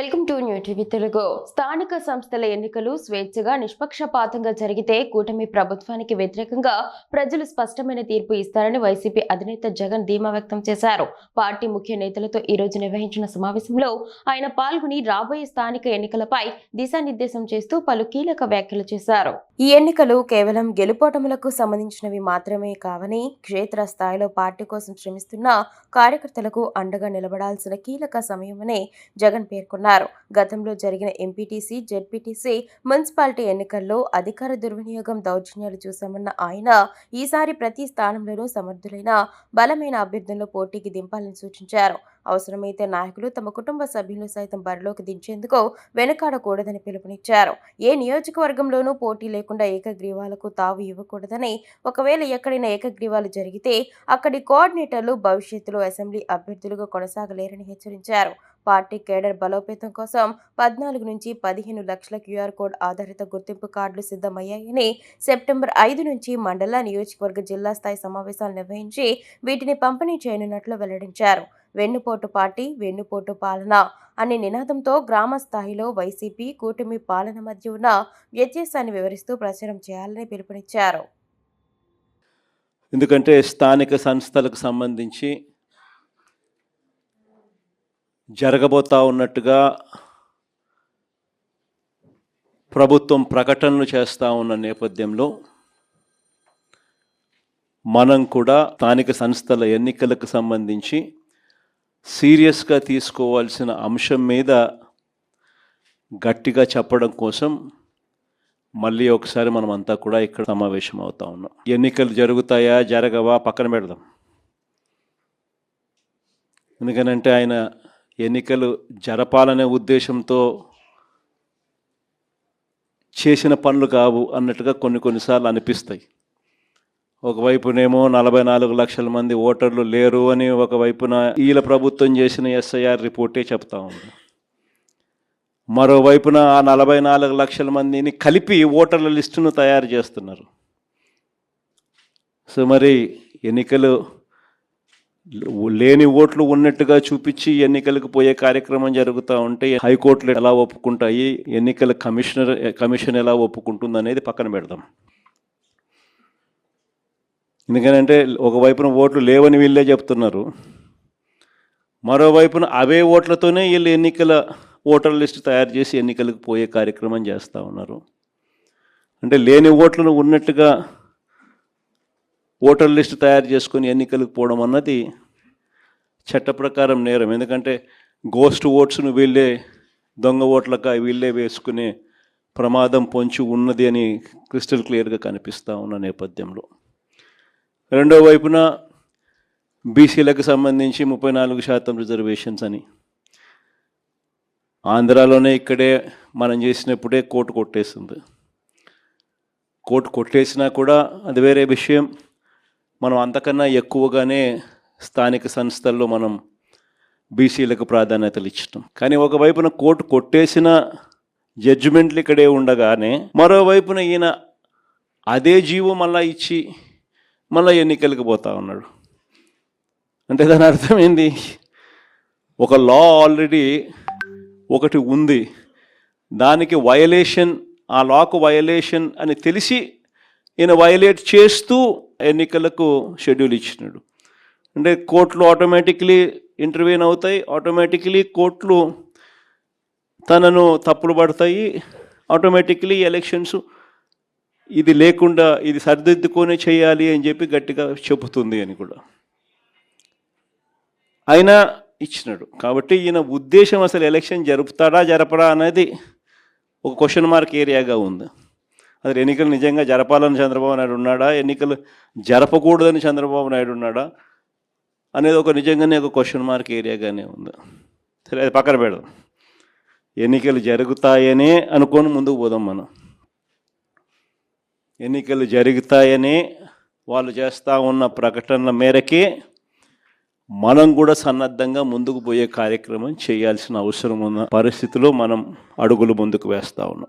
Welcome to new TV Telugu. స్థానిక సంస్థల ఎన్నికలు స్వేచ్ఛగా నిష్పక్షపాతంగా జరిగితే కూటమి ప్రభుత్వానికి వ్యతిరేకంగా ప్రజలు స్పష్టమైన తీర్పు ఇస్తారని వైసీపీ అధినేత జగన్ ధీమా వ్యక్తం చేశారు. పార్టీ ముఖ్య నేతలతో ఈ రోజు నిర్వహించిన సమావేశంలో ఆయన పాల్గొని రాబోయే స్థానిక ఎన్నికలపై దిశానిర్దేశం చేస్తూ పలు కీలక వ్యాఖ్యలు చేశారు. ఈ ఎన్నికలు కేవలం గెలుపోటములకు సంబంధించినవి మాత్రమే కావని, క్షేత్ర స్థాయిలో పార్టీ కోసం శ్రమిస్తున్న కార్యకర్తలకు అండగా నిలబడాల్సిన కీలక సమయమని జగన్ పేర్కొన్నారు. గతంలో జరిగిన ఎంపీటీసీ, జెడ్పీటీసీ, మున్సిపాలిటీ ఎన్నికల్లో అధికార దుర్వినియోగం, దౌర్జన్యాలు చూశామన్న ఆయన ఈసారి ప్రతి స్థానంలోనూ సమర్థులైన బలమైన అభ్యర్థులను పోటీకి దింపాలని సూచించారు. అవసరమైతే నాయకులు తమ కుటుంబ సభ్యులను సైతం బరిలోకి దించేందుకు వెనుకాడకూడదని పిలుపునిచ్చారు. ఏ నియోజకవర్గంలోనూ పోటీ లేకుండా ఏకగ్రీవాలకు తావు ఇవ్వకూడదని, ఒకవేళ ఎక్కడైనా ఏకగ్రీవాలు జరిగితే అక్కడి కోఆర్డినేటర్లు భవిష్యత్తులో అసెంబ్లీ అభ్యర్థులుగా కొనసాగలేరని హెచ్చరించారు. పార్టీ కేడర్ బలోపేతం కోసం 14 నుంచి 15 లక్షల క్యూఆర్ కోడ్ ఆధారిత గుర్తింపు కార్డులు సిద్ధమయ్యాయని, సెప్టెంబర్ 5 నుంచి మండల, నియోజకవర్గ, జిల్లా స్థాయి సమావేశాలు నిర్వహించి వీటిని పంపిణీ చేయనున్నట్లు వెల్లడించారు. వెన్నుపోటు పార్టీ, వెన్నుపోటు పాలన అనే నినాదంతో గ్రామ స్థాయిలో వైసీపీ, కూటమి పాలన మధ్య ఉన్న వ్యత్యాసాన్ని వివరిస్తూ ప్రచారం చేయాలని పిలుపునిచ్చారు. ఎందుకంటే స్థానిక సంస్థలకు సంబంధించి జరగబోతా ఉన్నట్టుగా ప్రభుత్వం ప్రకటనలు చేస్తూ ఉన్న నేపథ్యంలో మనం కూడా స్థానిక సంస్థల ఎన్నికలకు సంబంధించి సీరియస్గా తీసుకోవాల్సిన అంశం మీద గట్టిగా చెప్పడం కోసం మళ్ళీ ఒకసారి మనం అంతా కూడా ఇక్కడ సమావేశం అవుతా ఉన్నాం. ఎన్నికలు జరుగుతాయా జరగవా పక్కన పెడదాం. ఎందుకనంటే ఆయన ఎన్నికలు జరపాలనే ఉద్దేశంతో చేసిన పనులు కావు అన్నట్టుగా కొన్నిసార్లు అనిపిస్తాయి. ఒకవైపునేమో 44 లక్షల మంది ఓటర్లు లేరు అని ఒకవైపున ఈల ప్రభుత్వం చేసిన ఎస్ఐఆర్ రిపోర్టే చెప్తా ఉంది. మరోవైపున ఆ 44 లక్షల మందిని కలిపి ఓటర్ల లిస్టును తయారు చేస్తున్నారు. సో మరి ఎన్నికలు లేని ఓట్లు ఉన్నట్టుగా చూపించి ఎన్నికలకు పోయే కార్యక్రమం జరుగుతూ ఉంటే హైకోర్టులు ఎలా ఒప్పుకుంటాయి, ఎన్నికల కమిషన్ ఎలా ఒప్పుకుంటుంది అనేది పక్కన పెడదాం. ఎందుకంటే ఒకవైపున ఓట్లు లేవని వీళ్ళే చెప్తున్నారు, మరోవైపున అవే ఓట్లతోనే వీళ్ళు ఎన్నికల ఓటర్ లిస్టు తయారు చేసి ఎన్నికలకు పోయే కార్యక్రమం చేస్తూ ఉన్నారు. అంటే లేని ఓట్లను ఉన్నట్టుగా ఓటర్ లిస్టు తయారు చేసుకొని ఎన్నికలకు పోవడం అన్నది చట్ట ప్రకారం నేరం. ఎందుకంటే గోస్ట్ ఓట్స్ను వీళ్ళే దొంగ ఓట్లక వీళ్ళే వేసుకునే ప్రమాదం పొంచి ఉన్నది అని క్రిస్టల్ క్లియర్గా కనిపిస్తూ ఉన్న నేపథ్యంలో, రెండో వైపున బీసీలకు సంబంధించి 34% రిజర్వేషన్స్ అని ఆంధ్రాలోనే ఇక్కడే మనం చేసినప్పుడే కోర్టు కొట్టేసింది. కోర్టు కొట్టేసినా కూడా అది వేరే విషయం. మనం అంతకన్నా ఎక్కువగానే స్థానిక సంస్థల్లో మనం బీసీలకు ప్రాధాన్యతలు ఇచ్చటం. కానీ ఒకవైపున కోర్టు కొట్టేసిన జడ్జిమెంట్లు ఇక్కడే ఉండగానే మరోవైపున ఈయన అదే జీవో మళ్ళా ఇచ్చి మళ్ళీ ఎన్నికలకు పోతా ఉన్నాడు. అంటే దాని అర్థం ఏంది? ఒక లా ఆల్రెడీ ఒకటి ఉంది, దానికి వయలేషన్, ఆ లాకు వయలేషన్ అని తెలిసి ఈయన వయలేట్ చేస్తూ ఎన్నికలకు షెడ్యూల్ ఇచ్చినాడు. అంటే కోర్టులు ఆటోమేటిక్లీ ఇంటర్వ్యూన్ అవుతాయి, ఆటోమేటిక్లీ కోర్టులు తనను తప్పులు పడతాయి, ఆటోమేటిక్లీ ఎలక్షన్స్ ఇది లేకుండా ఇది సరిదిద్దుకొని చేయాలి అని చెప్పి గట్టిగా చెబుతుంది అని కూడా అయినా ఇచ్చినాడు. కాబట్టి ఈయన ఉద్దేశం అసలు ఎలక్షన్ జరుపుతాడా జరపడా అనేది ఒక క్వశ్చన్ మార్క్ ఏరియాగా ఉంది. అసలు ఎన్నికలు నిజంగా జరపాలని చంద్రబాబు నాయుడు ఉన్నాడా, ఎన్నికలు జరపకూడదని చంద్రబాబు నాయుడు ఉన్నాడా అనేది ఒక నిజంగానే ఒక క్వశ్చన్ మార్క్ ఏరియాగానే ఉంది. సరే అది పక్కన పెడదాం. ఎన్నికలు జరుగుతాయనే అనుకొని ముందుకు పోదాం. మనం ఎన్నికలు జరుగుతాయని వాళ్ళు చేస్తూ ఉన్న ప్రకటనల మేరకే మనం కూడా సన్నద్ధంగా ముందుకు పోయే కార్యక్రమం చేయాల్సిన అవసరం ఉన్న పరిస్థితిలో మనం అడుగులు ముందుకు వేస్తూ ఉన్నాం.